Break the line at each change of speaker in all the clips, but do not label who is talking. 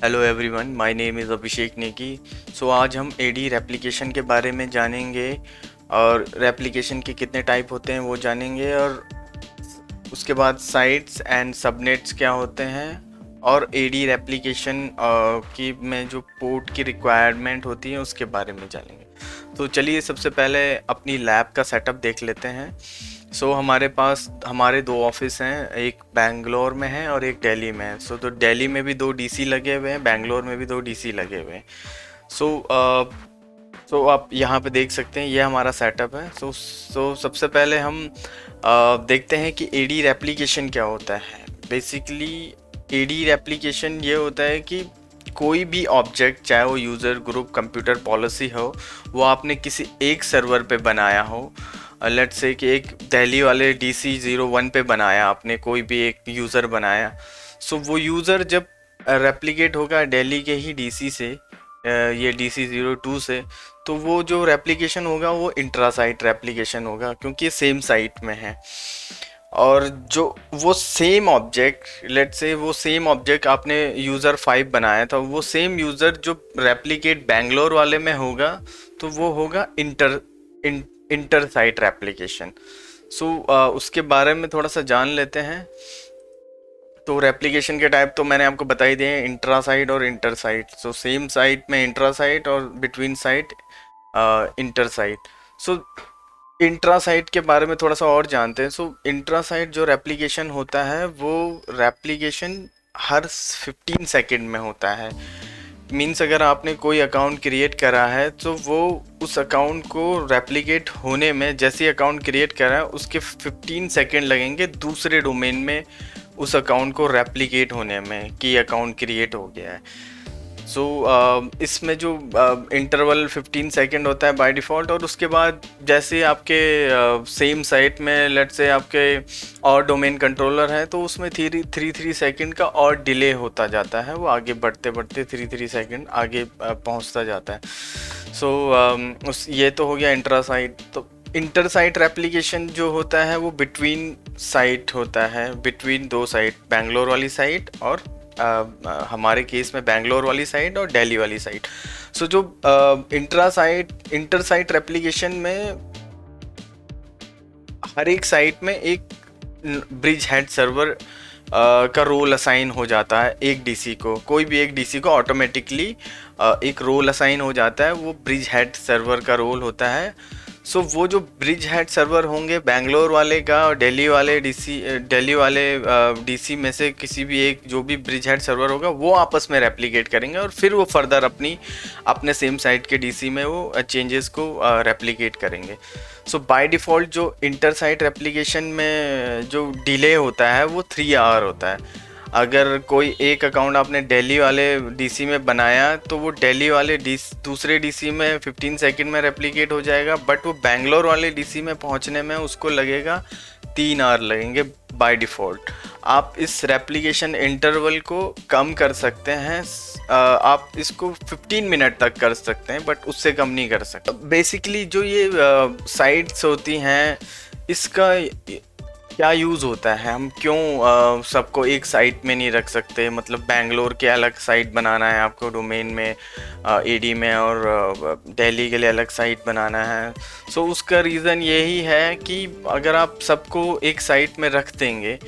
Hello everyone, my name is Abhishek Negi. So आज हम AD replication के बारे में जानेंगे और रेप्लिकेशन के कितने टाइप होते हैं वो जानेंगे, और उसके बाद साइट्स एंड सबनेट्स क्या होते हैं, और एडी रेप्लिकेशन की में जो पोर्ट की रिक्वायरमेंट होती है उसके बारे में जानेंगे। तो चलिए सबसे पहले अपनी लैब का सेटअप देख लेते हैं। हमारे पास हमारे दो ऑफिस हैं, एक बैंगलोर में है और एक दिल्ली में है। तो दिल्ली में भी दो डीसी लगे हुए हैं, बैंगलोर में भी दो डीसी लगे हुए हैं। आप यहाँ पे देख सकते हैं, ये हमारा सेटअप है। सबसे पहले हम देखते हैं कि एडी रेप्लिकेशन क्या होता है। बेसिकली एडी रेप्लिकेशन ये होता है कि कोई भी ऑब्जेक्ट, चाहे वो यूज़र ग्रुप कंप्यूटर पॉलिसी हो, वो आपने किसी एक सर्वर पे बनाया हो। लेट्स से कि एक दिल्ली वाले DC01 पे बनाया आपने, कोई भी एक यूज़र बनाया। वो यूज़र जब रेप्लिकेट होगा दिल्ली के ही डीसी से, ये DC02 से, तो वो जो रेप्लिकेशन होगा वो इंट्रा साइट रेप्लिकेशन होगा, क्योंकि ये सेम साइट में है। और जो वो सेम ऑब्जेक्ट, लेट्स से वो सेम ऑब्जेक्ट आपने यूज़र 5 बनाया था, वो सेम यूज़र जो रेप्लिकेट बैंगलोर वाले में होगा तो वो होगा इंटर साइट रेप्लिकेशन। उसके बारे में थोड़ा सा जान लेते हैं। तो रेप्लिकेशन के टाइप तो मैंने आपको बता ही दिए, इंट्रा साइट और इंटर साइट। सेम साइट में इंट्रा साइट और between site inter site. Intra site के बारे में थोड़ा सा और जानते हैं। इंट्रा साइट जो रेप्लिकेशन होता है वो रेप्लिकेशन हर 15 सेकेंड में होता है। मीन्स अगर आपने कोई अकाउंट क्रिएट करा है तो वो उस अकाउंट को रेप्लिकेट होने में, जैसे अकाउंट क्रिएट करा है उसके 15 सेकेंड लगेंगे दूसरे डोमेन में उस अकाउंट को रेप्लिकेट होने में कि अकाउंट क्रिएट हो गया है। इसमें जो इंटरवल 15 सेकेंड होता है बाय डिफ़ॉल्ट, और उसके बाद जैसे आपके सेम साइट में लेट्स से आपके और डोमेन कंट्रोलर है तो उसमें 3 सेकेंड का और डिले होता जाता है, वो आगे बढ़ते बढ़ते 3 सेकेंड आगे पहुंचता जाता है। ये तो हो गया इंट्रा साइट। तो इंटर साइट रेप्लिकेशन जो होता है वो बिटवीन साइट होता है, बिटवीन दो साइट, बैंगलोर वाली साइट और हमारे केस में बैंगलोर वाली साइट और दिल्ली वाली साइट। जो इंटर साइट रेप्लिकेशन में हर एक साइट में एक ब्रिज हेड सर्वर का रोल असाइन हो जाता है। एक डीसी को, कोई भी एक डीसी को ऑटोमेटिकली एक रोल असाइन हो जाता है, वो ब्रिज हेड सर्वर का रोल होता है। वो जो ब्रिज हेड सर्वर होंगे बैंगलोर वाले का और दिल्ली वाले डीसी में से किसी भी एक, जो भी ब्रिज हेड सर्वर होगा वो आपस में रेप्लिकेट करेंगे और फिर वो फर्दर अपने सेम साइट के डीसी में वो चेंजेस को रेप्लिकेट करेंगे। बाय डिफ़ॉल्ट जो इंटर साइट रेप्लिकेशन में जो डिले होता है वो 3 आवर होता है। अगर कोई एक अकाउंट आपने दिल्ली वाले डीसी में बनाया तो वो दिल्ली वाले दूसरे डीसी में 15 सेकंड में रेप्लिकेट हो जाएगा, बट वो बैंगलोर वाले डीसी में पहुंचने में उसको लगेगा 3 आवर लगेंगे बाय डिफ़ॉल्ट। आप इस रेप्लिकेशन इंटरवल को कम कर सकते हैं, आप इसको 15 मिनट तक कर सकते हैं, बट उससे कम नहीं कर सकते। बेसिकली जो ये साइट्स होती हैं, इसका क्या यूज़ होता है, हम क्यों सबको एक साइट में नहीं रख सकते, मतलब बैंगलोर के अलग साइट बनाना है आपको डोमेन में एडी में, और दिल्ली के लिए अलग साइट बनाना है। उसका रीज़न यही है कि अगर आप सबको एक साइट में रख देंगे,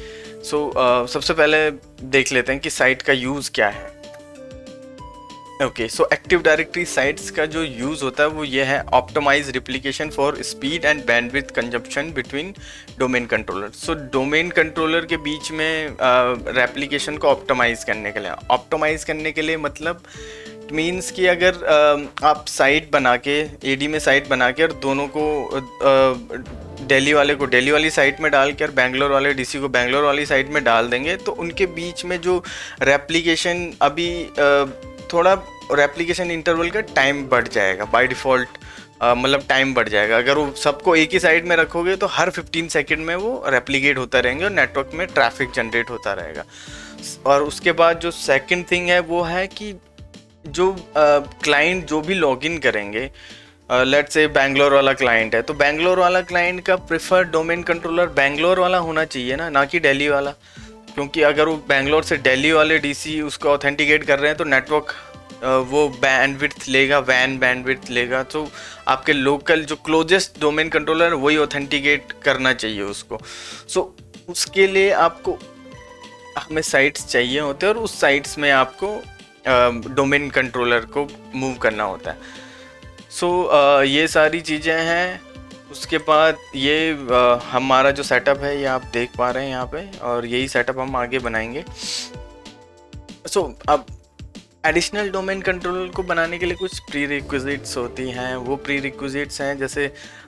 सबसे पहले देख लेते हैं कि साइट का यूज़ क्या है। एक्टिव डायरेक्टरी साइट्स का जो यूज़ होता है वो ये है, optimize replication for speed and bandwidth consumption between domain controller. Domain controller के बीच में रेप्लिकेशन को ऑप्टिमाइज करने के लिए मतलब मीन्स कि अगर आप साइट बना के, एडी में साइट बना के, और दोनों को दिल्ली वाले को दिल्ली वाली साइट में डाल कर बैंगलोर वाले डीसी को बैंगलोर वाली साइट में डाल देंगे, तो उनके बीच में जो रेप्लिकेशन अभी थोड़ा रेप्लिकेशन इंटरवल का टाइम बढ़ जाएगा बाय डिफ़ॉल्ट, मतलब टाइम बढ़ जाएगा। अगर वो सबको एक ही साइड में रखोगे तो हर 15 सेकंड में वो रेप्लिकेट होता रहेंगे और नेटवर्क में ट्रैफिक जनरेट होता रहेगा। और उसके बाद जो सेकंड थिंग है वो है कि जो क्लाइंट जो भी लॉगिन करेंगे, लेट्स से बैंगलोर वाला क्लाइंट है, तो बैंगलोर वाला क्लाइंट का प्रेफर्ड डोमेन कंट्रोलर बैंगलोर वाला होना चाहिए ना कि दिल्ली वाला। क्योंकि अगर वो बैंगलोर से दिल्ली वाले डीसी उसको ऑथेंटिकेट कर रहे हैं तो नेटवर्क वो बैंडविड्थ लेगा, वैन बैंडविड्थ लेगा, तो आपके लोकल जो क्लोजेस्ट डोमेन कंट्रोलर वही ऑथेंटिकेट करना चाहिए उसको। सो उसके लिए आपको हमें साइट्स चाहिए होते हैं और उस साइट्स में आपको डोमेन कंट्रोलर को मूव करना होता है। सो ये सारी चीज़ें हैं। उसके बाद ये हमारा जो सेटअप है ये आप देख पा रहे हैं यहाँ पे, और यही सेटअप हम आगे बनाएंगे। अब एडिशनल डोमेन कंट्रोलर को बनाने के लिए कुछ प्री रिक्विजिट्स होती हैं। वो प्री रिक्विजिट्स हैं जैसे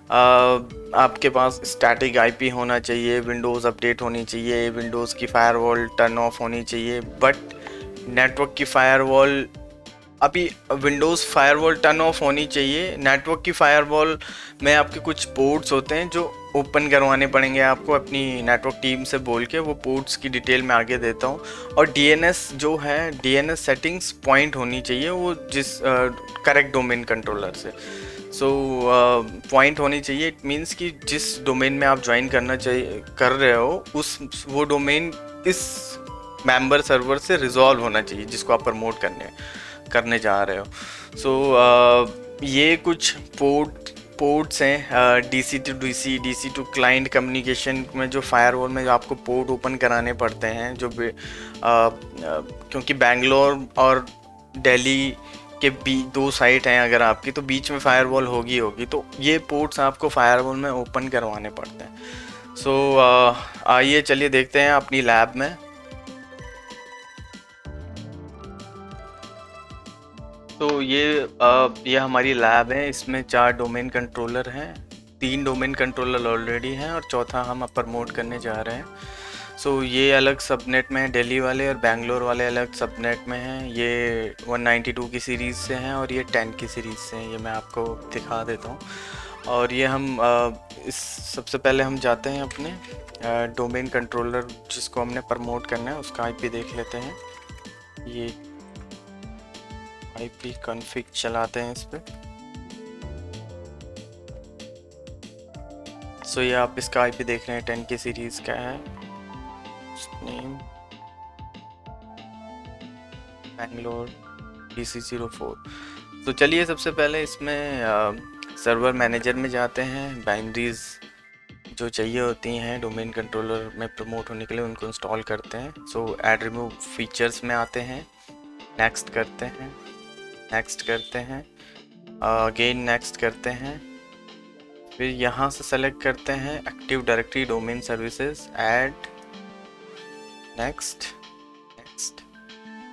आपके पास स्टैटिक आईपी होना चाहिए, विंडोज़ अपडेट होनी चाहिए, विंडोज़ की फायरवॉल टर्न ऑफ होनी चाहिए, बट नेटवर्क की फायरवॉल अभी विंडोज़ फायरवॉल टर्न ऑफ होनी चाहिए। नेटवर्क की फायरवॉल में आपके कुछ पोर्ट्स होते हैं जो ओपन करवाने पड़ेंगे आपको अपनी नेटवर्क टीम से बोल के, वो पोर्ट्स की डिटेल मैं आगे देता हूँ। और डीएनएस जो है, डीएनएस सेटिंग्स पॉइंट होनी चाहिए वो जिस करेक्ट डोमेन कंट्रोलर से। पॉइंट होनी चाहिए, इट मीन्स कि जिस डोमेन में आप ज्वाइन कर रहे हो वो डोमेन इस मेंबर सर्वर से रिजॉल्व होना चाहिए जिसको आप प्रमोट करने जा रहे हो। ये कुछ पोर्ट्स हैं, DC to DC, DC to client communication में जो फायरवॉल में जो आपको पोर्ट ओपन कराने पड़ते हैं, क्योंकि बैंगलोर और दिल्ली के दो साइट हैं अगर आपकी, तो बीच में फायरवॉल होगी, तो ये पोर्ट्स आपको फायरवॉल में ओपन करवाने पड़ते हैं। आइए चलिए देखते हैं अपनी लैब में। तो ये हमारी लैब है, इसमें 4 डोमेन कंट्रोलर हैं, 3 डोमेन कंट्रोलर ऑलरेडी हैं और चौथा हम प्रमोट करने जा रहे हैं। ये अलग सबनेट में है, दिल्ली वाले और बैंगलोर वाले अलग सबनेट में हैं। ये 192 की सीरीज़ से हैं और ये 10 की सीरीज़ से हैं, ये मैं आपको दिखा देता हूँ। और ये हम सबसे पहले हम जाते हैं अपने डोमेन कंट्रोलर जिसको हमने प्रमोट करना है उसका आईपी देख लेते हैं। ये आईपी कॉन्फ़िग चलाते हैं इस पे। ये आप इसका आईपी देख रहे हैं, 10 की सीरीज़ का है, नेम बैंगलोर DC04। चलिए सबसे पहले इसमें सर्वर मैनेजर में जाते हैं, बाइनरीज जो चाहिए होती हैं डोमेन कंट्रोलर में प्रमोट होने के लिए उनको इंस्टॉल करते हैं। ऐड रिमूव फीचर्स में आते हैं, नेक्स्ट करते हैं, नेक्स्ट करते हैं, अगेन नेक्स्ट करते हैं, फिर यहाँ से सेलेक्ट करते हैं active directory domain services, add, next, next,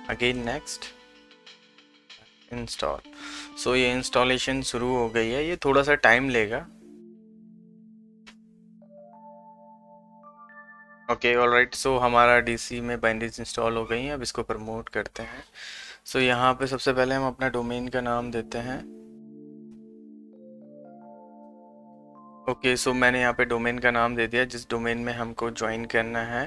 again next, install. ये इंस्टॉलेशन शुरू हो गई है, ये थोड़ा सा टाइम लेगा। ओके ऑलराइट, हमारा डीसी में बाइनरीज इंस्टॉल हो गई हैं, अब इसको प्रमोट करते हैं। यहाँ पे सबसे पहले हम अपना डोमेन का नाम देते हैं। ओके मैंने यहाँ पे डोमेन का नाम दे दिया जिस डोमेन में हमको ज्वाइन करना है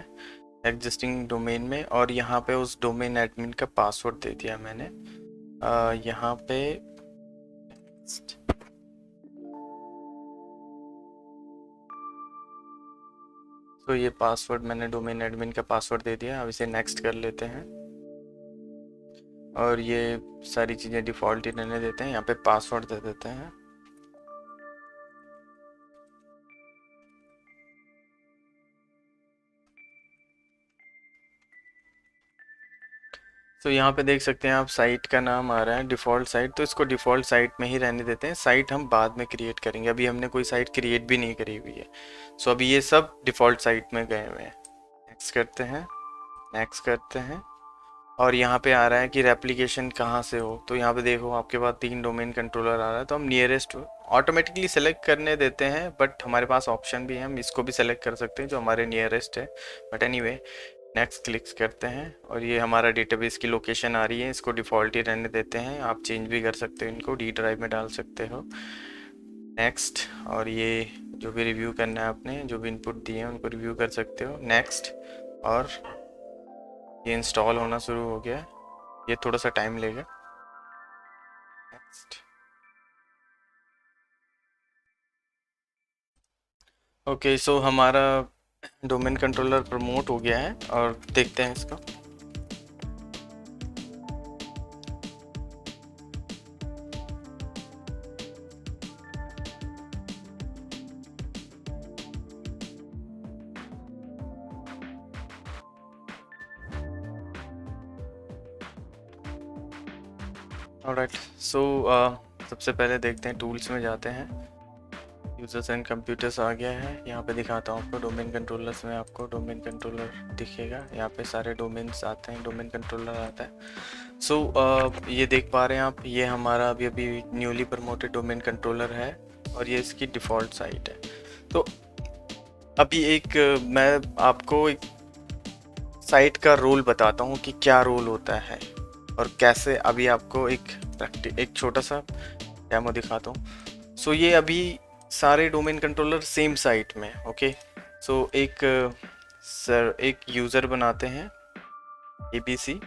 एग्जिस्टिंग डोमेन में, और यहाँ पे उस डोमेन एडमिन का पासवर्ड दे दिया मैंने। यहाँ पे ये पासवर्ड मैंने डोमेन एडमिन का पासवर्ड दे दिया। अब इसे नेक्स्ट कर लेते हैं और ये सारी चीज़ें डिफ़ॉल्ट ही रहने देते हैं, यहाँ पे पासवर्ड दे देते हैं। यहाँ पे देख सकते हैं आप साइट का नाम आ रहा है डिफ़ॉल्ट साइट, तो इसको डिफ़ॉल्ट साइट में ही रहने देते हैं। साइट हम बाद में क्रिएट करेंगे, अभी हमने कोई साइट क्रिएट भी नहीं करी हुई है। अभी ये सब डिफ़ॉल्ट साइट में गए हुए हैं। नेक्स्ट करते हैं, नेक्स्ट करते हैं, और यहाँ पे आ रहा है कि रेप्लिकेशन कहाँ से हो, तो यहाँ पे देखो आपके पास 3 डोमेन कंट्रोलर आ रहा है, तो हम नियरेस्ट ऑटोमेटिकली सेलेक्ट करने देते हैं, बट हमारे पास ऑप्शन भी है, हम इसको भी सेलेक्ट कर सकते हैं जो हमारे नियरेस्ट है। बट एनीवे नेक्स्ट क्लिक करते हैं और ये हमारा डेटाबेस की लोकेशन आ रही है, इसको डिफ़ॉल्ट ही रहने देते हैं, आप चेंज भी कर सकते हो, इनको डी ड्राइव में डाल सकते हो। नेक्स्ट, और ये जो भी रिव्यू करना है आपने, जो भी इनपुट दिए हैं उनको रिव्यू कर सकते हो। नेक्स्ट, और ये इंस्टॉल होना शुरू हो गया है, ये थोड़ा सा टाइम लेगा। नेक्स्ट, ओके हमारा डोमेन कंट्रोलर प्रमोट हो गया है और देखते हैं इसको। ऑलराइट, सो सबसे पहले देखते हैं, टूल्स में जाते हैं, यूजर्स एंड कंप्यूटर्स आ गया है। यहाँ पे दिखाता हूँ आपको डोमेन कंट्रोलर्स में, आपको डोमेन कंट्रोलर दिखेगा। यहाँ पे सारे डोमेन्स आते हैं, डोमेन कंट्रोलर आता है। सो ये देख पा रहे हैं आप, ये हमारा अभी अभी न्यूली प्रमोटेड डोमेन कंट्रोलर है और ये इसकी डिफ़ॉल्ट साइट है। तो अभी एक मैं आपको एक साइट का रोल बताता हूँ कि क्या रोल होता है और कैसे। अभी आपको एक छोटा सा डेमो दिखाता हूँ। सो ये अभी सारे डोमेन कंट्रोलर सेम साइट में, ओके। सो एक यूज़र बनाते हैं, ABC1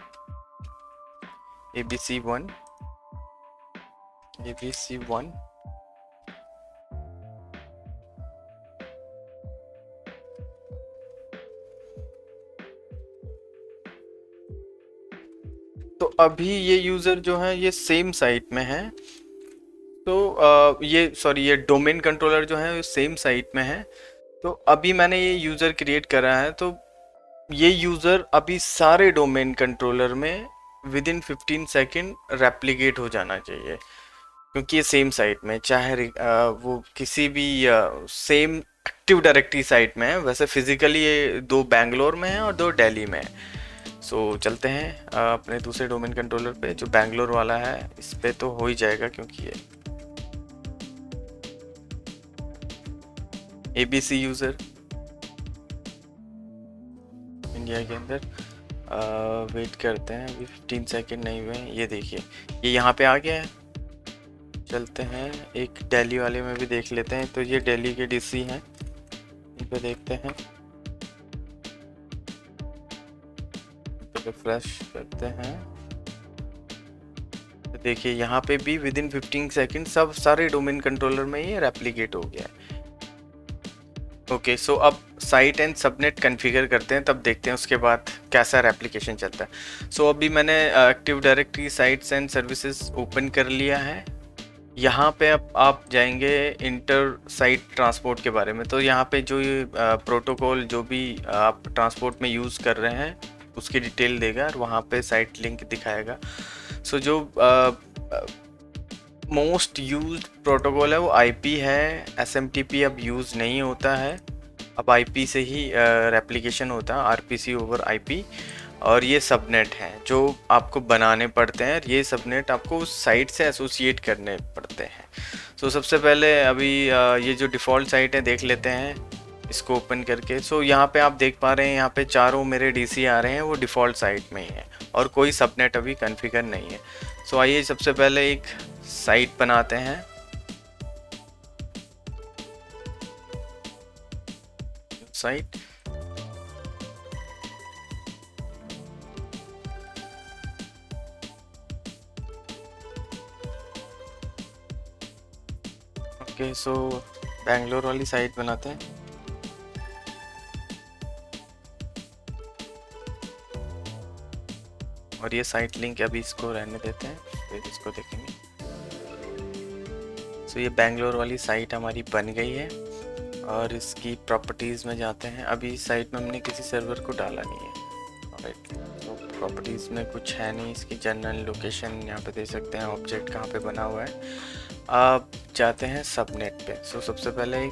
तो अभी ये यूज़र जो है ये सेम साइट में है। तो ये डोमेन कंट्रोलर जो है सेम साइट में है। तो अभी मैंने ये यूज़र क्रिएट करा है, तो ये यूज़र अभी सारे डोमेन कंट्रोलर में विद इन 15 सेकेंड रेप्लिकेट हो जाना चाहिए, क्योंकि ये सेम साइट में, चाहे वो किसी भी सेम एक्टिव डायरेक्टरी साइट में है। वैसे फिजिकली ये 2 बैंगलोर में है और 2 दिल्ली में है। सो चलते हैं अपने दूसरे डोमेन कंट्रोलर पे, जो बैंगलोर वाला है। इस पे तो हो ही जाएगा क्योंकि ये ABC यूज़र इंडिया के अंदर। वेट करते हैं, अभी 15 सेकेंड नहीं हुए हैं। ये देखिए, ये यहाँ पे आ गया है। चलते हैं एक दिल्ली वाले में भी देख लेते हैं। तो ये दिल्ली के DC हैं, इन पे देखते हैं, रिफ्रेश करते हैं। तो देखिए यहाँ पे भी विद इन 15 सेकेंड सब सारे डोमेन कंट्रोलर में ये रेप्लिकेट हो गया है। ओके, सो अब साइट एंड सबनेट कॉन्फ़िगर करते हैं, तब देखते हैं उसके बाद कैसा रेप्लिकेशन चलता है। सो अभी मैंने active directory sites and services open कर लिया है। यहाँ पे अब आप जाएंगे इंटर साइट ट्रांसपोर्ट के बारे में। तो यहाँ पे जो ये प्रोटोकॉल जो भी आप ट्रांसपोर्ट में यूज़ कर रहे हैं उसकी डिटेल देगा और वहाँ पे साइट लिंक दिखाएगा। सो जो मोस्ट यूज्ड प्रोटोकॉल है वो IP है। SMTP अब यूज़ नहीं होता है, अब IP से ही रेप्लिकेशन होता है, RPC ओवर IP। और ये सबनेट हैं जो आपको बनाने पड़ते हैं, ये सबनेट आपको उस साइट से एसोसिएट करने पड़ते हैं। सो सबसे पहले अभी ये जो डिफ़ॉल्ट साइट है देख लेते हैं इसको ओपन करके। सो यहाँ पे आप देख पा रहे हैं, यहाँ पे चारों मेरे DC आ रहे हैं, वो डिफ़ॉल्ट साइट में ही है और कोई सबनेट अभी कॉन्फ़िगर नहीं है। सो आइए सबसे पहले एक साइट बनाते हैं। साइट ओके, सो बैंगलोर वाली साइट बनाते हैं। और ये साइट लिंक अभी इसको रहने देते हैं, फिर इसको देखेंगे। सो ये बैंगलोर वाली साइट हमारी बन गई है और इसकी प्रॉपर्टीज़ में जाते हैं। अभी साइट में हमने किसी सर्वर को डाला नहीं है, राइट। तो प्रॉपर्टीज़ में कुछ है नहीं। इसकी जनरल लोकेशन यहाँ पे दे सकते हैं, ऑब्जेक्ट कहाँ पे बना हुआ है। अब जाते हैं सबनेट पे। सो सबसे पहले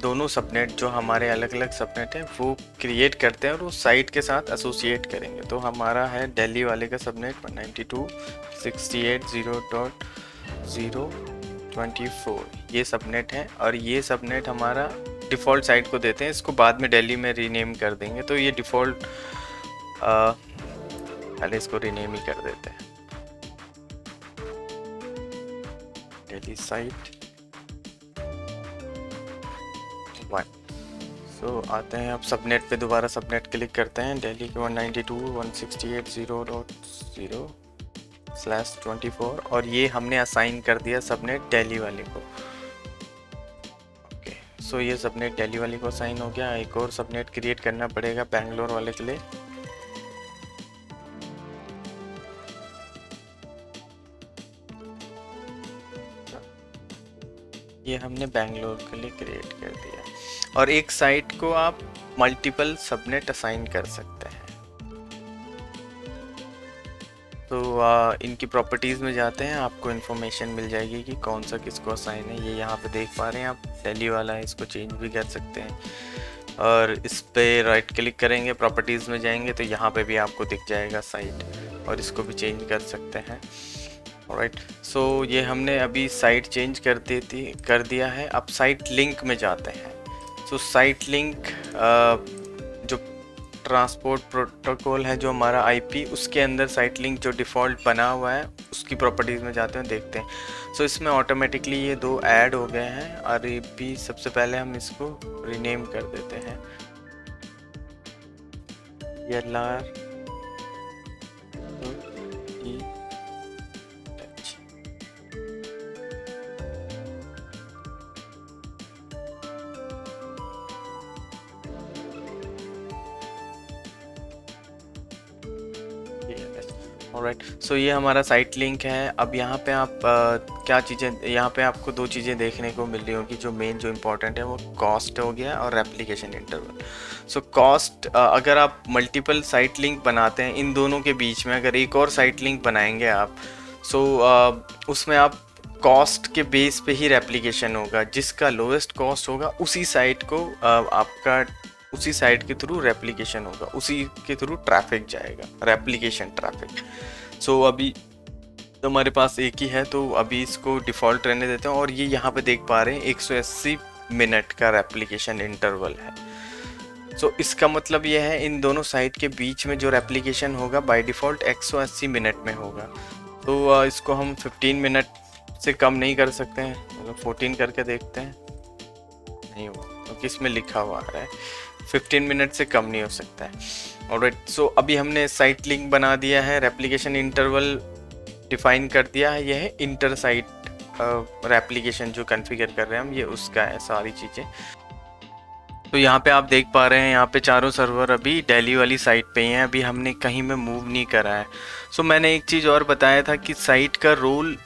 दोनों सबनेट जो हमारे अलग अलग सबनेट हैं वो क्रिएट करते हैं और उस साइट के साथ एसोसिएट करेंगे। तो हमारा है दिल्ली वाले का सबनेट 192.168.0.024, ये सबनेट है। और ये सबनेट हमारा डिफ़ॉल्ट साइट को देते हैं, इसको बाद में दिल्ली में रीनेम कर देंगे। तो ये डिफ़ॉल्ट पहले इसको रीनेम ही कर देते हैं, दिल्ली साइट 1। सो आते हैं अब सबनेट पे, दोबारा सबनेट क्लिक करते हैं, दिल्ली के 192.168.0.0/24 और ये हमने असाइन कर दिया सबनेट दिल्ली वाले को। ओके, सो ये सबनेट दिल्ली वाले को असाइन हो गया। एक और सबनेट क्रिएट करना पड़ेगा बैंगलोर वाले के लिए। ये हमने बैंगलोर के लिए क्रिएट कर दिया। और एक साइट को आप मल्टीपल सबनेट असाइन कर सकते हैं। तो इनकी प्रॉपर्टीज़ में जाते हैं, आपको इन्फॉर्मेशन मिल जाएगी कि कौन सा किसको असाइन है। ये यहाँ पे देख पा रहे हैं आप, दिल्ली वाला है, इसको चेंज भी कर सकते हैं। और इस पे राइट क्लिक करेंगे, प्रॉपर्टीज़ में जाएंगे तो यहाँ पे भी आपको दिख जाएगा साइट, और इसको भी चेंज कर सकते हैं। ऑलराइट, सो ये हमने अभी साइट चेंज कर दिया है। अब साइट लिंक में जाते हैं। सो साइट लिंक जो ट्रांसपोर्ट प्रोटोकॉल है, जो हमारा आईपी, उसके अंदर साइट लिंक जो डिफ़ॉल्ट बना हुआ है उसकी प्रॉपर्टीज़ में जाते हैं, देखते हैं। सो इसमें ऑटोमेटिकली ये दो ऐड हो गए हैं। और ये भी सबसे पहले हम इसको रीनेम कर देते हैं, YLR ऑलराइट। सो ये हमारा साइट लिंक है। अब यहाँ पे आप क्या चीज़ें, यहाँ पे आपको दो चीज़ें देखने को मिल रही होगी। जो मेन जो इम्पोर्टेंट है वो कॉस्ट हो गया और एप्लीकेशन इंटरवल। सो कॉस्ट, अगर आप मल्टीपल साइट लिंक बनाते हैं, इन दोनों के बीच में अगर एक और साइट लिंक बनाएंगे आप, सो उसमें आप कॉस्ट के बेस पे ही रेप्लिकेशन होगा। जिसका लोएस्ट कॉस्ट होगा उसी साइट को आपका उसी साइट के थ्रू रेप्लिकेशन होगा, उसी के थ्रू ट्रैफिक जाएगा, रेप्लिकेशन ट्रैफिक। सो अभी तो हमारे पास एक ही है, तो अभी इसको डिफ़ॉल्ट रहने देते हैं। और ये यहाँ पे देख पा रहे हैं 180 मिनट का रेप्लिकेशन इंटरवल है। सो इसका मतलब ये है इन दोनों साइट के बीच में जो रेप्लिकेशन होगा बाय डिफ़ॉल्ट 180 मिनट में होगा। तो इसको हम 15 मिनट से कम नहीं कर सकते हैं, मतलब 14 करके देखते हैं, नहीं हुआ क्योंकि इसमें लिखा हुआ है 15 मिनट से कम नहीं हो सकता है। ऑलराइट, सो अभी हमने साइट लिंक बना दिया है, रेप्लिकेशन इंटरवल डिफाइन कर दिया है। यह है इंटर साइट रेप्लिकेशन जो कॉन्फ़िगर कर रहे हैं हम, ये उसका है सारी चीज़ें। तो यहाँ पे आप देख पा रहे हैं, यहाँ पे चारों सर्वर अभी दिल्ली वाली साइट पे ही हैं, अभी हमने कहीं में मूव नहीं करा है। सो मैंने एक चीज़ और बताया था कि साइट का रोल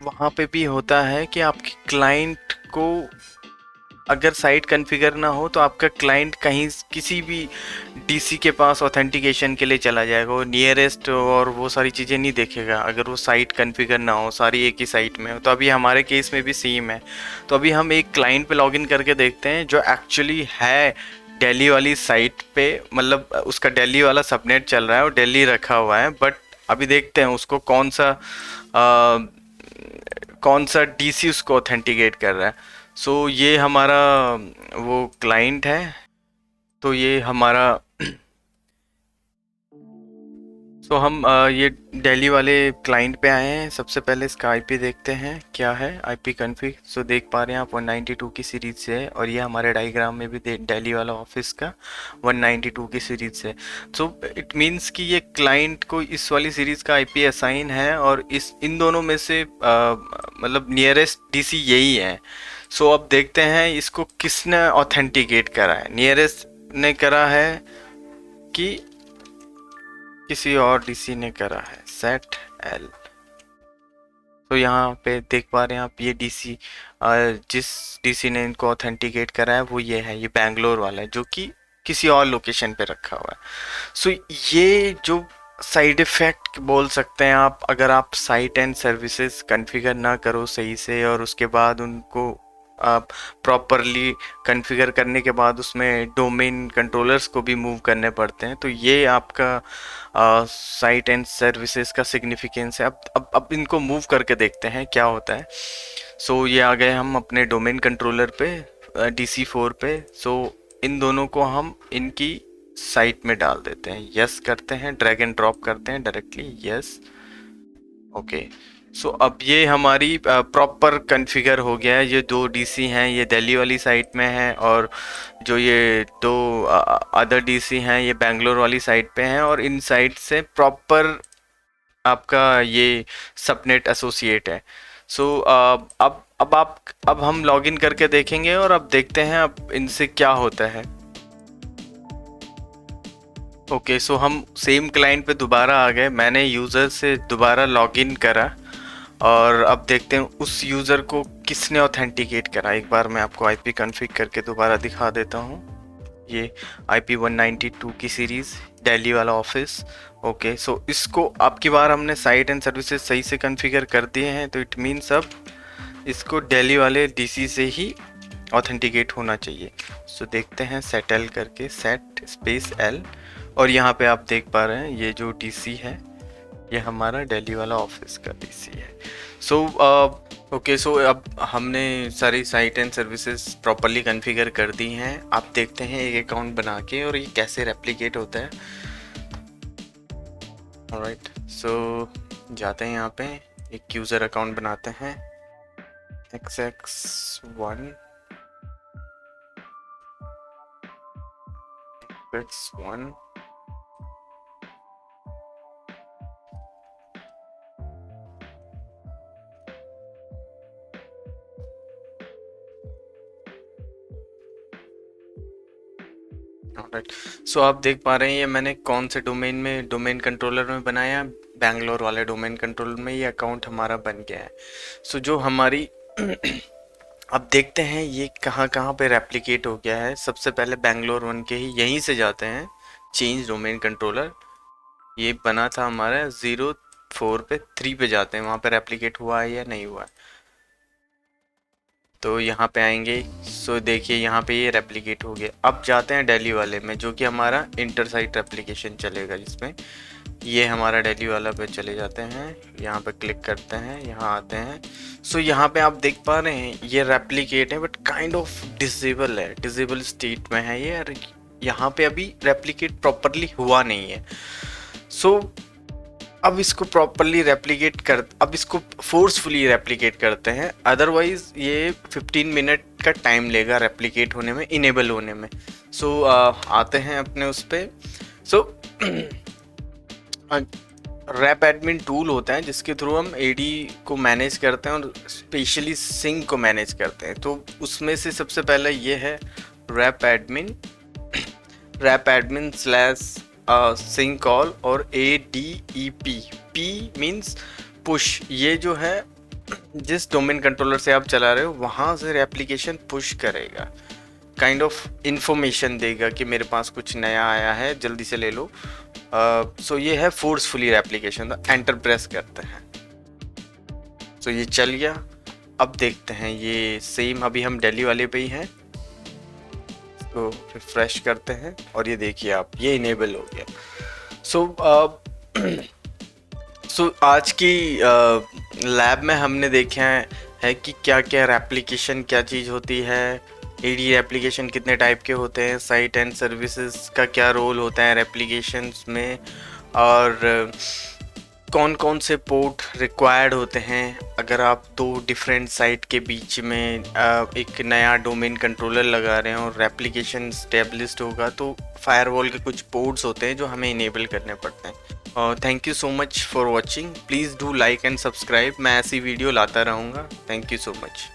वहाँ पे भी होता है कि आपके क्लाइंट को अगर साइट कॉन्फ़िगर ना हो तो आपका क्लाइंट कहीं किसी भी डीसी के पास ऑथेंटिकेशन के लिए चला जाएगा, वो नियरेस्ट और वो सारी चीज़ें नहीं देखेगा अगर वो साइट कॉन्फ़िगर ना हो, सारी एक ही साइट में हो। तो अभी हमारे केस में भी सेम है। तो अभी हम एक क्लाइंट पे लॉगिन करके देखते हैं जो एक्चुअली है दिल्ली वाली साइट पे, मतलब उसका दिल्ली वाला सबनेट चल रहा है और दिल्ली रखा हुआ है। बट अभी देखते हैं उसको कौन सा डीसी उसको ऑथेंटिकेट कर रहा है। सो ये हमारा वो क्लाइंट है, तो ये हमारा सो हम ये दिल्ली वाले क्लाइंट पे आए हैं। सबसे पहले इसका आईपी देखते हैं क्या है, आईपी कॉन्फ़िग। सो देख पा रहे हैं आप 192 की सीरीज से है, और ये हमारे डायग्राम में भी दिल्ली वाला ऑफिस का 192 की सीरीज से। सो इट मीन्स कि ये क्लाइंट को इस वाली सीरीज़ का आईपी असाइन है, और इन दोनों में से मतलब नियरेस्ट डीसी यही है। सो अब देखते हैं इसको किसने ऑथेंटिकेट करा है, नियरेस्ट ने करा है कि किसी और डीसी ने करा है, सेट एल। तो यहाँ पे देख पा रहे हैं आप, ये डीसी जिस डीसी ने इनको ऑथेंटिकेट करा है वो ये है, ये बैंगलोर वाला है, जो कि किसी और लोकेशन पे रखा हुआ है। सो ये जो साइड इफ़ेक्ट बोल सकते हैं आप, अगर आप साइट एंड सर्विसेज कॉन्फ़िगर ना करो सही से, और उसके बाद उनको आप प्रॉपरली कॉन्फ़िगर करने के बाद उसमें डोमेन कंट्रोलर्स को भी मूव करने पड़ते हैं, तो ये आपका साइट एंड सर्विसेज का सिग्निफिकेंस है। अब इनको मूव करके देखते हैं क्या होता है। सो ये आ गए हम अपने डोमेन कंट्रोलर पे, DC4 पे। सो इन दोनों को हम इनकी साइट में डाल देते हैं, यस करते हैं, ड्रैग एंड ड्रॉप करते हैं डायरेक्टली, यस, ओके। सो अब ये हमारी प्रॉपर कॉन्फ़िगर हो गया है। ये दो डीसी हैं, ये दिल्ली वाली साइट में है, और जो ये दो अदर डीसी हैं ये बैंगलोर वाली साइट पे हैं, और इन साइट से प्रॉपर आपका ये सबनेट एसोसिएट है। सो अब अब हम लॉगिन करके देखेंगे और अब देखते हैं अब इनसे क्या होता है। ओके, सो हम सेम क्लाइंट पे दोबारा आ गए। मैंने यूज़र से दोबारा लॉगिन करा और अब देखते हैं उस यूज़र को किसने ऑथेंटिकेट करा। एक बार मैं आपको आईपी कॉन्फ़िग करके दोबारा दिखा देता हूँ। ये IP 192 की सीरीज़, दिल्ली वाला ऑफिस। ओके, सो इसको अब की बार हमने साइट एंड सर्विसेज सही से कॉन्फ़िगर कर दिए हैं, तो इट मीन्स अब इसको दिल्ली वाले डीसी से ही ऑथेंटिकेट होना चाहिए। सो देखते हैं सेटल करके, सेट स्पेस L, और यहाँ पे आप देख पा रहे हैं ये जो डीसी है ये हमारा दिल्ली वाला ऑफिस का डीसी है। सो ओके, सो अब हमने सारी site and services properly configure कर दी हैं। आप देखते हैं एक अकाउंट बना के और ये कैसे रेप्लिकेट होता है। ऑलराइट, सो जाते हैं यहाँ पे, एक यूज़र अकाउंट बनाते हैं XX1 X1। राइट, सो आप देख पा रहे हैं ये मैंने कौन से डोमेन में, डोमेन कंट्रोलर में बनाया, बैंगलोर वाले डोमेन कंट्रोलर में ये अकाउंट हमारा बन गया है। सो जो हमारी अब देखते हैं ये कहाँ कहाँ पे रेप्लिकेट हो गया है। सबसे पहले बैंगलोर वन के ही यहीं से जाते हैं, चेंज डोमेन कंट्रोलर, ये बना था हमारा 04 पे 3 पे जाते हैं, वहाँ पे रेप्लिकेट हुआ है या नहीं हुआ है। तो यहाँ पे आएंगे, सो देखिए यहाँ पे ये रेप्लिकेट हो गया। अब जाते हैं दिल्ली वाले में, जो कि हमारा इंटर साइट रेप्लिकेशन चलेगा, जिसमें ये हमारा दिल्ली वाला पे चले जाते हैं। यहाँ पे क्लिक करते हैं, यहाँ आते हैं। सो यहाँ पे आप देख पा रहे हैं ये रेप्लिकेट है, बट काइंड ऑफ डिसेबल है, डिसेबल स्टेट में है ये। यहाँ पे अभी रेप्लिकेट प्रॉपरली हुआ नहीं है। सो अब इसको प्रॉपरली रेप्लिकेट कर, अब इसको फोर्सफुली रेप्लिकेट करते हैं, अदरवाइज ये 15 मिनट का टाइम लेगा रेप्लिकेट होने में, इनेबल होने में। सो आते हैं अपने उस पर। सो रैप एडमिन टूल होता है जिसके थ्रू हम एडी को मैनेज करते हैं और स्पेशली सिंक को मैनेज करते हैं। तो उसमें से सबसे पहले ये है repadmin slash sync call और ADEP, P मीन्स पुश। ये जो है जिस डोमेन कंट्रोलर से आप चला रहे हो वहाँ से एप्लीकेशन पुश करेगा, काइंड ऑफ इंफॉर्मेशन देगा कि मेरे पास कुछ नया आया है, जल्दी से ले लो। सो ये है फोर्सफुली एप्लीकेशन। एंटर प्रेस करते हैं, सो ये चल गया। अब देखते हैं ये सेम, अभी हम दिल्ली वाले पे ही हैं, तो रिफ्रेश करते हैं और ये देखिए आप, ये इनेबल हो गया। सो आज की लैब में हमने देखा है कि क्या क्या एप्लीकेशन, क्या चीज़ होती है, एडी एप्लीकेशन कितने टाइप के होते हैं, साइट एंड सर्विसेज का क्या रोल होता है एप्लीकेशंस में, और कौन कौन से पोर्ट रिक्वायर्ड होते हैं अगर आप दो डिफरेंट साइट के बीच में एक नया डोमेन कंट्रोलर लगा रहे हैं और एप्लीकेशन स्टेब्लिश्ड होगा, तो फायरवॉल के कुछ पोर्ट्स होते हैं जो हमें इनेबल करने पड़ते हैं। Thank you so much for watching, please do like and subscribe, मैं ऐसी वीडियो लाता रहूँगा। Thank you so much.